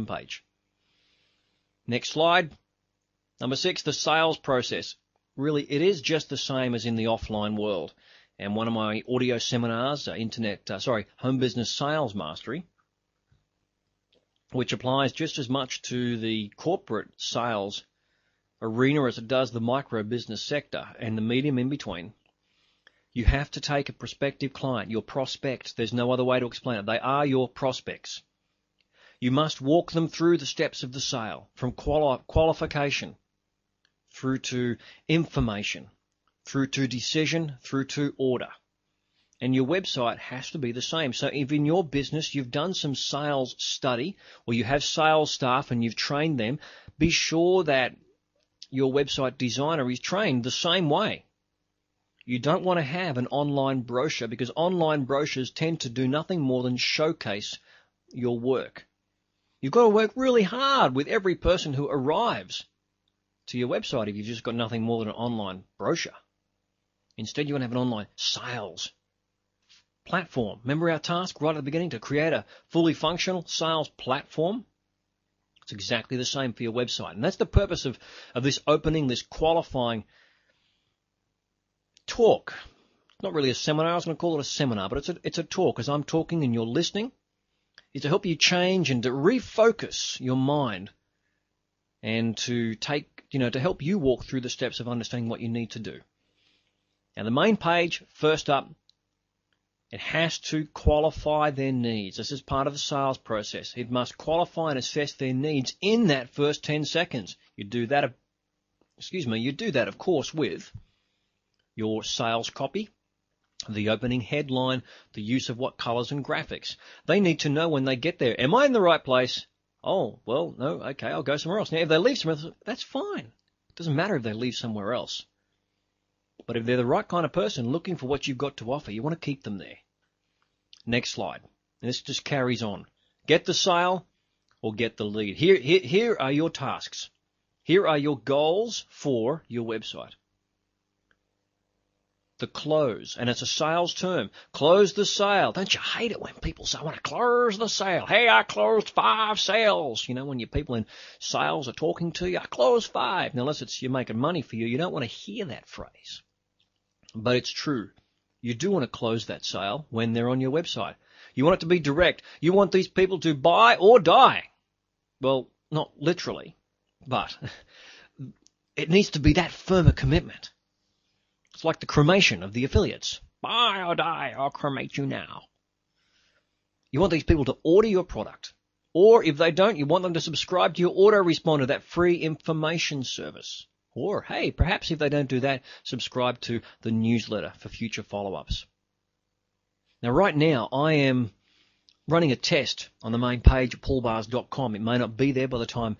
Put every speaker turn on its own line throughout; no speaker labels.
page. Next slide. Number 6, the sales process. Really, it is just the same as in the offline world. And one of my audio seminars, Home Business Sales Mastery, which applies just as much to the corporate sales arena as it does the micro business sector and the medium in between. You have to take a prospective client, your prospect. There's no other way to explain it. They are your prospects. You must walk them through the steps of the sale, from qualification through to information, through to decision, through to order. And your website has to be the same. So if in your business you've done some sales study or you have sales staff and you've trained them, be sure that your website designer is trained the same way. You don't want to have an online brochure because online brochures tend to do nothing more than showcase your work. You've got to work really hard with every person who arrives to your website if you've just got nothing more than an online brochure. Instead, you want to have an online sales platform. Remember our task right at the beginning to create a fully functional sales platform? It's exactly the same for your website. And that's the purpose of this opening, this qualifying talk. It's not really a seminar. I was going to call it a seminar, but it's a talk. As I'm talking and you're listening, is to help you change and to refocus your mind and to to help you walk through the steps of understanding what you need to do. Now, the main page, first up, it has to qualify their needs. This is part of the sales process. It must qualify and assess their needs in that first 10 seconds. You do that, of course, with your sales copy, the opening headline, the use of what colors and graphics. They need to know when they get there, am I in the right place? Oh, well, no, okay, I'll go somewhere else. Now, if they leave somewhere else, that's fine. It doesn't matter if they leave somewhere else. But if they're the right kind of person looking for what you've got to offer, you want to keep them there. Next slide. And this just carries on. Get the sale or get the lead. Here are your tasks. Here are your goals for your website. The close, and it's a sales term. Close the sale. Don't you hate it when people say, I want to close the sale. Hey, I closed 5 sales. When your people in sales are talking to you, I closed 5. Now, unless you're making money for you, you don't want to hear that phrase. But it's true. You do want to close that sale when they're on your website. You want it to be direct. You want these people to buy or die. Well, not literally, but it needs to be that firm a commitment. It's like the cremation of the affiliates. Buy or die, I'll cremate you now. You want these people to order your product. Or if they don't, you want them to subscribe to your autoresponder, that free information service. Or, hey, perhaps if they don't do that, subscribe to the newsletter for future follow-ups. Now, right now, I am running a test on the main page at paulbars.com. It may not be there by the time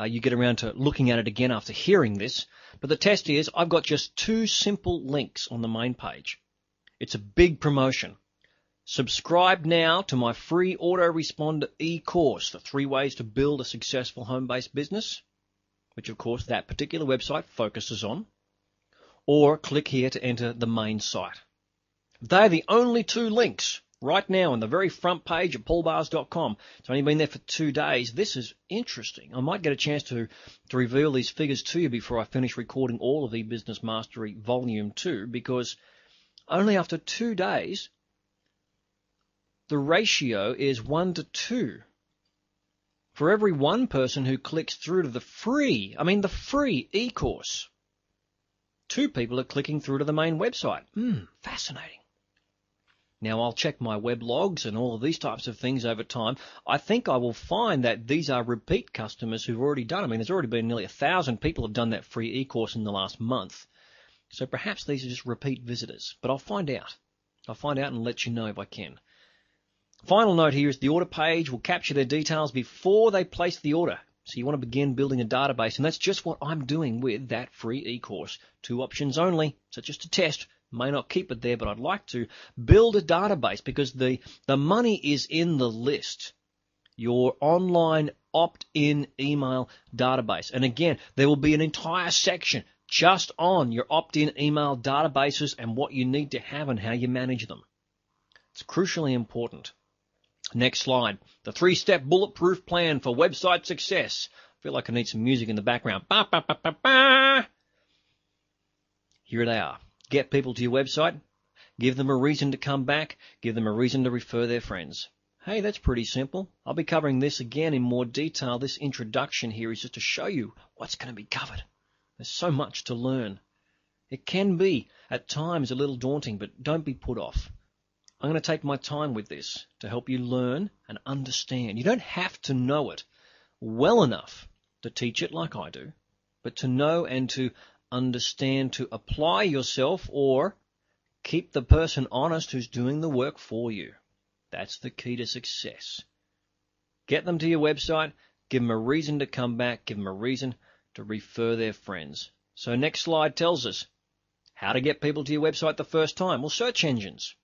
you get around to looking at it again after hearing this. But the test is I've got just 2 simple links on the main page. It's a big promotion. Subscribe now to my free autoresponder e-course, the 3 ways to build a successful home-based business, which of course that particular website focuses on, or click here to enter the main site. They're the only 2 links right now on the very front page at paulbars.com. It's only been there for 2 days. This is interesting. I might get a chance to reveal these figures to you before I finish recording all of the Business Mastery Volume 2, because only after 2 days, the ratio is 1 to 2. For every 1 person who clicks through to the free e-course, 2 people are clicking through to the main website. Fascinating. Now, I'll check my web logs and all of these types of things over time. I think I will find that these are repeat customers who've already done. There's already been nearly 1,000 people have done that free e-course in the last month. So perhaps these are just repeat visitors. But I'll find out. I'll find out and let you know if I can. Final note here is the order page will capture their details before they place the order. So you want to begin building a database, and that's just what I'm doing with that free e-course. 2 options only, so just a test. May not keep it there, but I'd like to build a database because the money is in the list. Your online opt-in email database. And again, there will be an entire section just on your opt-in email databases and what you need to have and how you manage them. It's crucially important. Next slide. The 3-step bulletproof plan for website success. I feel like I need some music in the background. Ba, ba, ba, ba, ba. Here they are. Get people to your website. Give them a reason to come back. Give them a reason to refer their friends. Hey, that's pretty simple. I'll be covering this again in more detail. This introduction here is just to show you what's going to be covered. There's so much to learn. It can be, at times, a little daunting, but don't be put off. I'm going to take my time with this to help you learn and understand. You don't have to know it well enough to teach it like I do, but to know and to understand, to apply yourself or keep the person honest who's doing the work for you. That's the key to success. Get them to your website, give them a reason to come back, give them a reason to refer their friends. So next slide tells us how to get people to your website the first time. Well, search engines,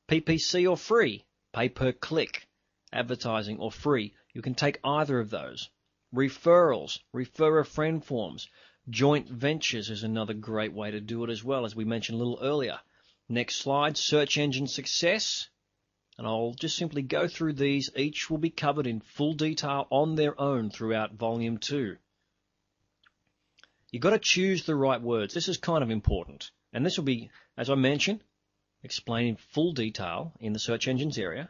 PPC or free, pay per click, advertising or free. You can take either of those. Referrals, refer a friend forms. Joint ventures is another great way to do it as well, as we mentioned a little earlier. Next slide, search engine success. And I'll just simply go through these. Each will be covered in full detail on their own throughout Volume 2. You've got to choose the right words. This is kind of important. And this will be, as I mentioned, explained in full detail in the search engines area.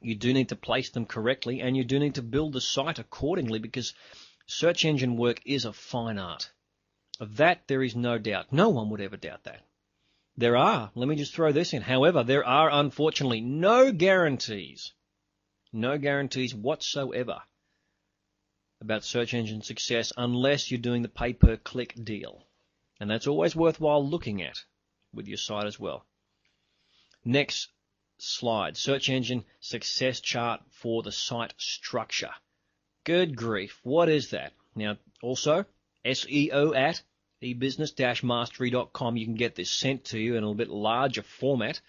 You do need to place them correctly, and you do need to build the site accordingly, because search engine work is a fine art. Of that, there is no doubt. No one would ever doubt that. Let me just throw this in, however, there are unfortunately no guarantees whatsoever about search engine success unless you're doing the pay-per-click deal. And that's always worthwhile looking at with your site as well. Next slide, search engine success chart for the site structure. Good grief, what is that? Now, also, SEO at ebusiness-mastery.com. You can get this sent to you in a little bit larger format.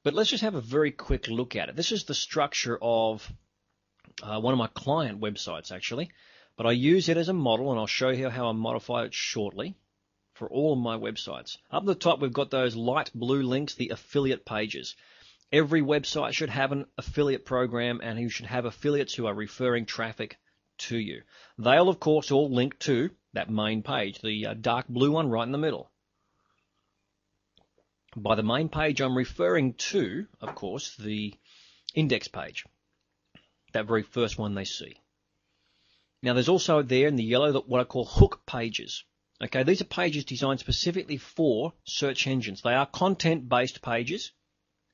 But let's just have a very quick look at it. This is the structure of one of my client websites, actually. But I use it as a model, and I'll show you how I modify it shortly for all of my websites. Up the top, we've got those light blue links, the affiliate pages. Every website should have an affiliate program, and you should have affiliates who are referring traffic to you. They'll, of course, all link to that main page, the dark blue one right in the middle. By the main page, I'm referring to, of course, the index page, that very first one they see. Now, there's also there in the yellow what I call hook pages. Okay, these are pages designed specifically for search engines. They are content-based pages.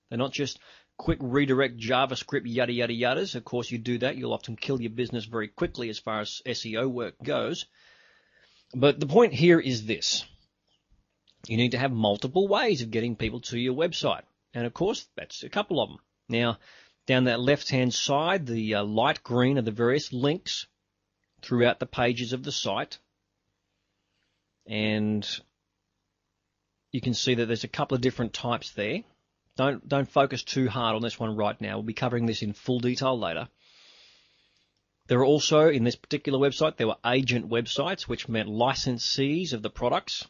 They're not just quick redirect JavaScript yada yada yadas. Of course, you do that, you'll often kill your business very quickly as far as SEO work goes. But the point here is this. You need to have multiple ways of getting people to your website. And of course, that's a couple of them. Now, down that left-hand side, the light green are the various links throughout the pages of the site. And you can see that there's a couple of different types there. Don't focus too hard on this one right now. We'll be covering this in full detail later. There are also, in this particular website, there were agent websites, which meant licensees of the products.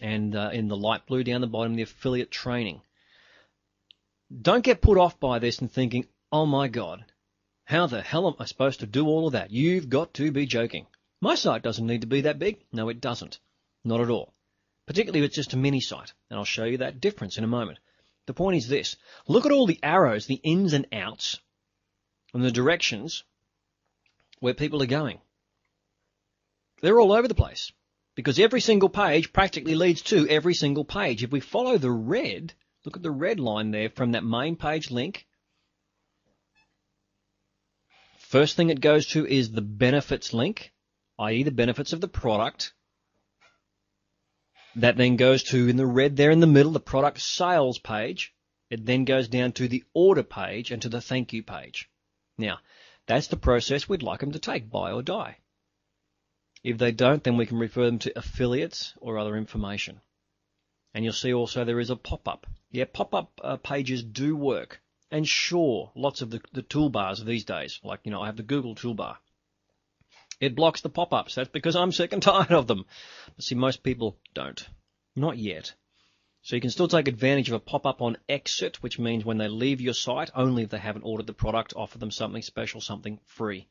And in the light blue down the bottom, the affiliate training. Don't get put off by this and thinking, oh my God, how the hell am I supposed to do all of that? You've got to be joking. My site doesn't need to be that big. No, it doesn't. Not at all. Particularly if it's just a mini site. And I'll show you that difference in a moment. The point is this. Look at all the arrows, the ins and outs, and the directions where people are going. They're all over the place. Because every single page practically leads to every single page. If we follow the red, look at the red line there from that main page link. First thing it goes to is the benefits link, i.e. the benefits of the product. That then goes to, in the red there in the middle, the product sales page. It then goes down to the order page and to the thank you page. Now, that's the process we'd like them to take, buy or die. If they don't, then we can refer them to affiliates or other information. And you'll see also there is a pop-up. Yeah, pop-up pages do work. And sure, lots of the toolbars these days, like, I have the Google toolbar. It blocks the pop-ups. That's because I'm sick and tired of them. But see, most people don't. Not yet. So you can still take advantage of a pop-up on exit, which means when they leave your site, only if they haven't ordered the product, offer them something special, something free.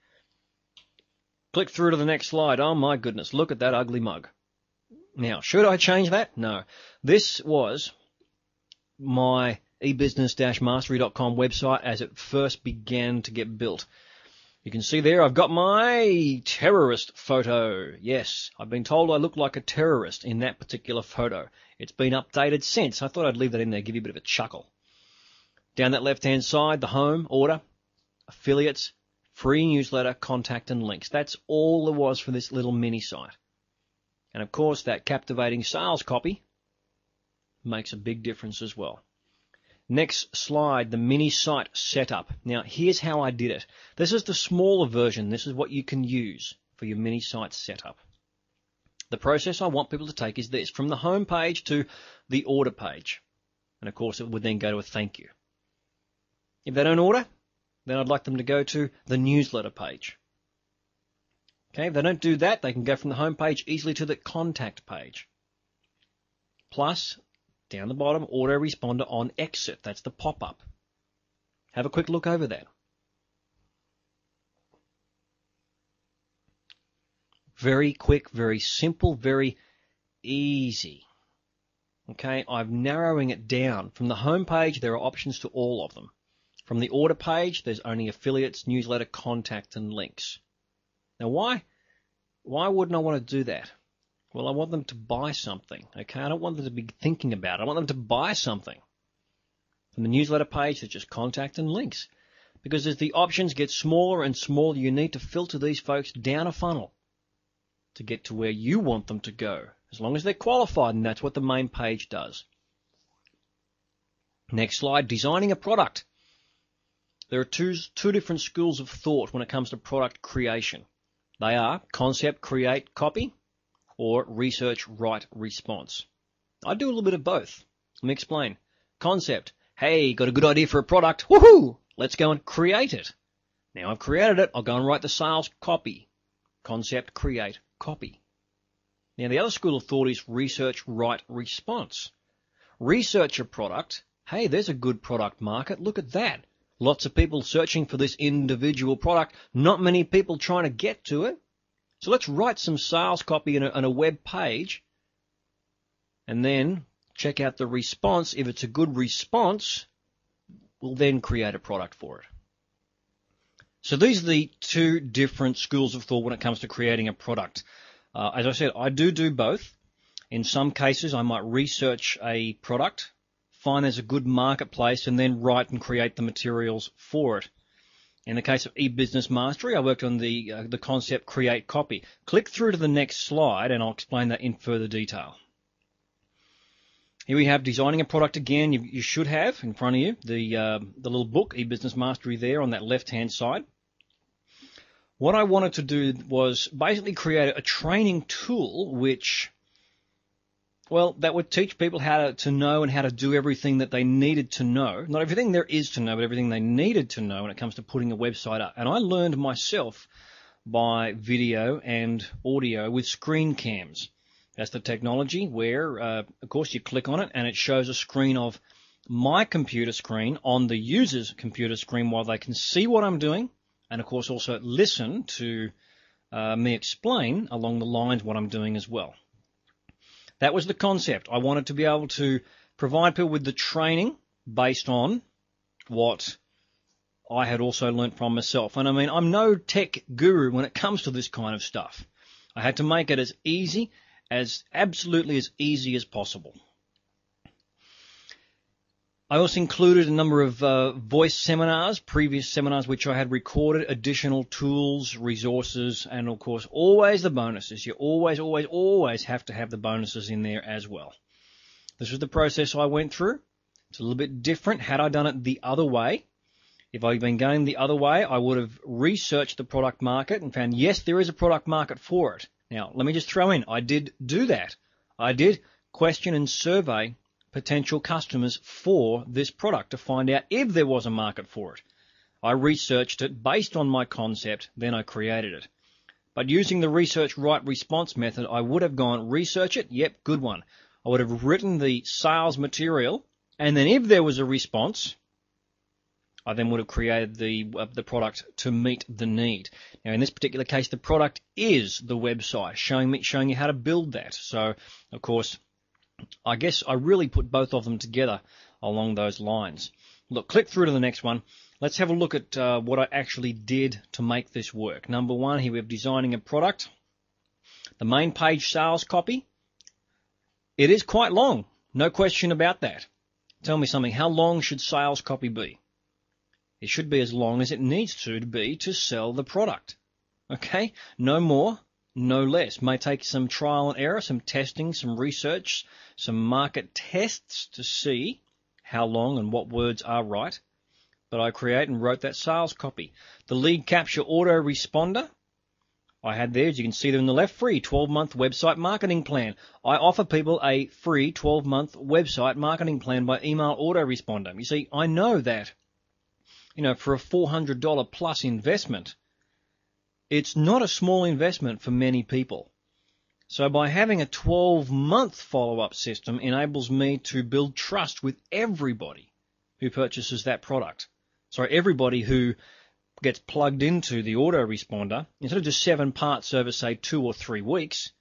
Click through to the next slide. Oh my goodness, look at that ugly mug. Now, should I change that? No. This was my ebusiness-mastery.com website as it first began to get built. You can see there I've got my terrorist photo. Yes, I've been told I look like a terrorist in that particular photo. It's been updated since. I thought I'd leave that in there, give you a bit of a chuckle. Down that left-hand side, the home, order, affiliates, free newsletter, contact and links. That's all there was for this little mini site. And of course, that captivating sales copy makes a big difference as well. Next slide, the mini site setup. Now, here's how I did it. This is the smaller version. This is what you can use for your mini site setup. The process I want people to take is this, from the home page to the order page. And of course, it would then go to a thank you. If they don't order, then I'd like them to go to the newsletter page. Okay, if they don't do that, they can go from the home page easily to the contact page. Plus, down the bottom, autoresponder on exit. That's the pop-up. Have a quick look over that. Very quick, very simple, very easy. Okay, I'm narrowing it down. From the home page, there are options to all of them. From the order page, there's only affiliates, newsletter, contact, and links. Now, why wouldn't I want to do that? Well, I want them to buy something, okay? I don't want them to be thinking about it. I want them to buy something. From the newsletter page, there's just contact and links. Because as the options get smaller and smaller, you need to filter these folks down a funnel to get to where you want them to go. As long as they're qualified, and that's what the main page does. Next slide, designing a product. There are two different schools of thought when it comes to product creation. They are concept, create, copy, or research, write, response. I do a little bit of both. Let me explain. Concept. Hey, got a good idea for a product. Woohoo! Let's go and create it. Now I've created it. I'll go and write the sales copy. Concept, create, copy. Now the other school of thought is research, write, response. Research a product. Hey, there's a good product market. Look at that. Lots of people searching for this individual product. Not many people trying to get to it. So let's write some sales copy on a web page and then check out the response. If it's a good response, we'll then create a product for it. So these are the two different schools of thought when it comes to creating a product. As I said, I do both. In some cases, I might research a product, find there's a good marketplace, and then write and create the materials for it. In the case of e-business mastery, I worked on the concept create copy. Click through to the next slide and I'll explain that in further detail. Here we have designing a product again. You should have in front of you the little book, e-business mastery there on that left-hand side. What I wanted to do was basically create a training tool which, well, that would teach people how to know and how to do everything that they needed to know. Not everything there is to know, but everything they needed to know when it comes to putting a website up. And I learned myself by video and audio with screen cams. That's the technology where, of course, you click on it and it shows a screen of my computer screen on the user's computer screen while they can see what I'm doing and, of course, also listen to me explain along the lines what I'm doing as well. That was the concept. I wanted to be able to provide people with the training based on what I had also learnt from myself. And I mean, I'm no tech guru when it comes to this kind of stuff. I had to make it as easy, absolutely as easy as possible. I also included a number of voice seminars, previous seminars which I had recorded, additional tools, resources, and of course always the bonuses. You always have to have the bonuses in there as well. This was the process I went through. It's a little bit different. Had I done it the other way, if I'd been going the other way, I would have researched the product market and found, yes, there is a product market for it. Now, let me just throw in, I did do that. I did question and survey potential customers for this product to find out if there was a market for it. I researched it based on my concept, then I created it. But using the research, write, response method, I would have gone research it, yep, good one. I would have written the sales material, and then if there was a response, I then would have created the product to meet the need. Now, in this particular case, the product is the website, showing you how to build that. So, of course, I guess I really put both of them together along those lines. Look, click through to the next one. Let's have a look at what I actually did to make this work. Number one, here we have designing a product. The main page sales copy. It is quite long, no question about that. Tell me something, how long should sales copy be? It should be as long as it needs to be to sell the product. Okay? No more, no less. May take some trial and error, some testing, some research, some market tests to see how long and what words are right. But I create and wrote that sales copy. The lead capture autoresponder, I had there, as you can see there on the left, free 12-month website marketing plan. I offer people a free 12-month website marketing plan by email autoresponder. You see, I know that, for a $400 plus investment, it's not a small investment for many people. So by having a 12-month follow-up system enables me to build trust with everybody who purchases that product. So everybody who gets plugged into the autoresponder, instead of just 7 parts over, say, 2 or 3 weeks,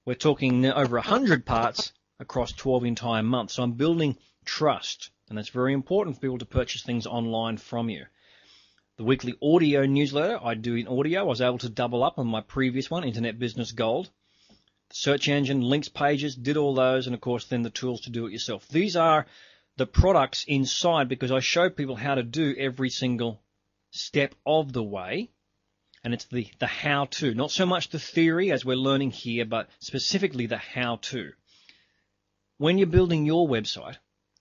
we're talking over 100 parts across 12 entire months. So I'm building trust, and that's very important for people to purchase things online from you. The weekly audio newsletter I do in audio. I was able to double up on my previous one, Internet Business Gold. The search engine, links pages, did all those, and of course then the tools to do it yourself. These are the products inside because I show people how to do every single step of the way, and it's the how-to, not so much the theory as we're learning here, but specifically the how-to. When you're building your website,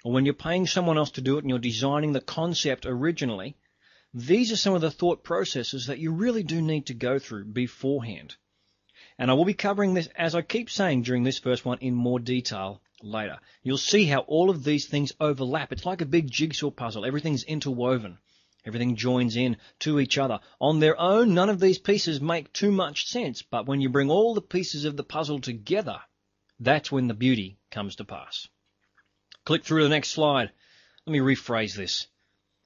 or when you're paying someone else to do it and you're designing the concept originally, these are some of the thought processes that you really do need to go through beforehand. And I will be covering this, as I keep saying during this first one, in more detail later. You'll see how all of these things overlap. It's like a big jigsaw puzzle. Everything's interwoven. Everything joins in to each other. On their own, none of these pieces make too much sense, but when you bring all the pieces of the puzzle together, that's when the beauty comes to pass. Click through to the next slide. Let me rephrase this.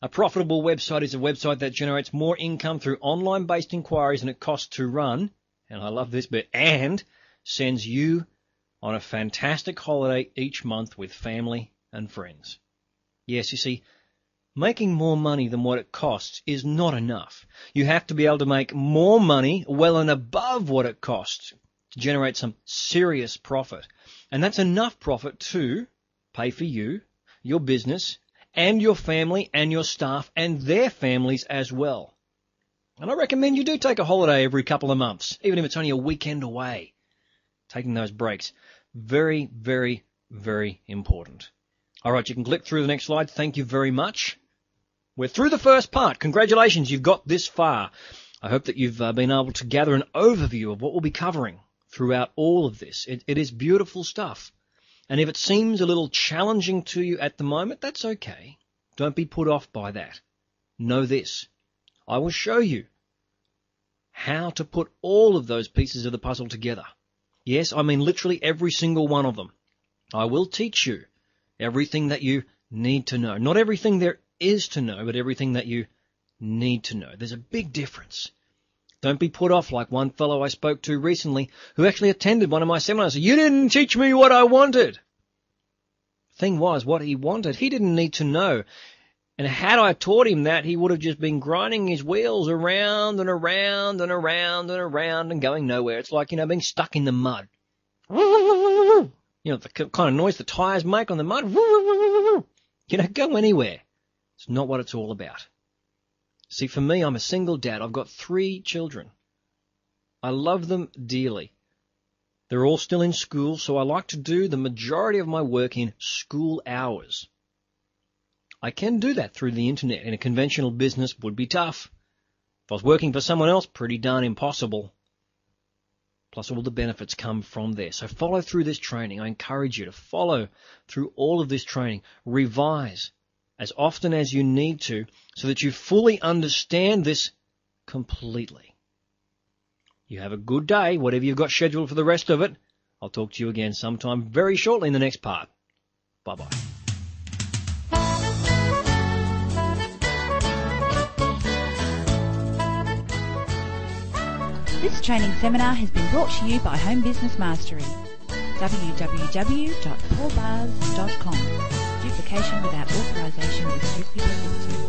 A profitable website is a website that generates more income through online-based inquiries than it costs to run, and I love this bit, and sends you on a fantastic holiday each month with family and friends. Yes, you see, making more money than what it costs is not enough. You have to be able to make more money well and above what it costs to generate some serious profit. And that's enough profit to pay for you, your business, and your family and your staff and their families as well. And I recommend you do take a holiday every couple of months, even if it's only a weekend away. Taking those breaks. Very, very, very important. All right, you can click through the next slide. Thank you very much. We're through the first part. Congratulations, you've got this far. I hope that you've been able to gather an overview of what we'll be covering throughout all of this. It is beautiful stuff. And if it seems a little challenging to you at the moment, that's okay. Don't be put off by that. Know this. I will show you how to put all of those pieces of the puzzle together. Yes, I mean literally every single one of them. I will teach you everything that you need to know. Not everything there is to know, but everything that you need to know. There's a big difference. Don't be put off like one fellow I spoke to recently who actually attended one of my seminars. You didn't teach me what I wanted. Thing was, what he wanted, he didn't need to know. And had I taught him that, he would have just been grinding his wheels around and around and around and around and going nowhere. It's like, being stuck in the mud. The kind of noise the tires make on the mud. Go anywhere. It's not what it's all about. See, for me, I'm a single dad. I've got 3 children. I love them dearly. They're all still in school, so I like to do the majority of my work in school hours. I can do that through the internet. In a conventional business would be tough. If I was working for someone else, pretty darn impossible. Plus all the benefits come from there. So follow through this training. I encourage you to follow through all of this training. Revise as often as you need to so that you fully understand this completely. You have a good day, whatever you've got scheduled for the rest of it. I'll talk to you again sometime very shortly in the next part. Bye-bye.
This training seminar has been brought to you by Home Business Mastery. www.paulbars.com. Duplication without authorization is strictly prohibited.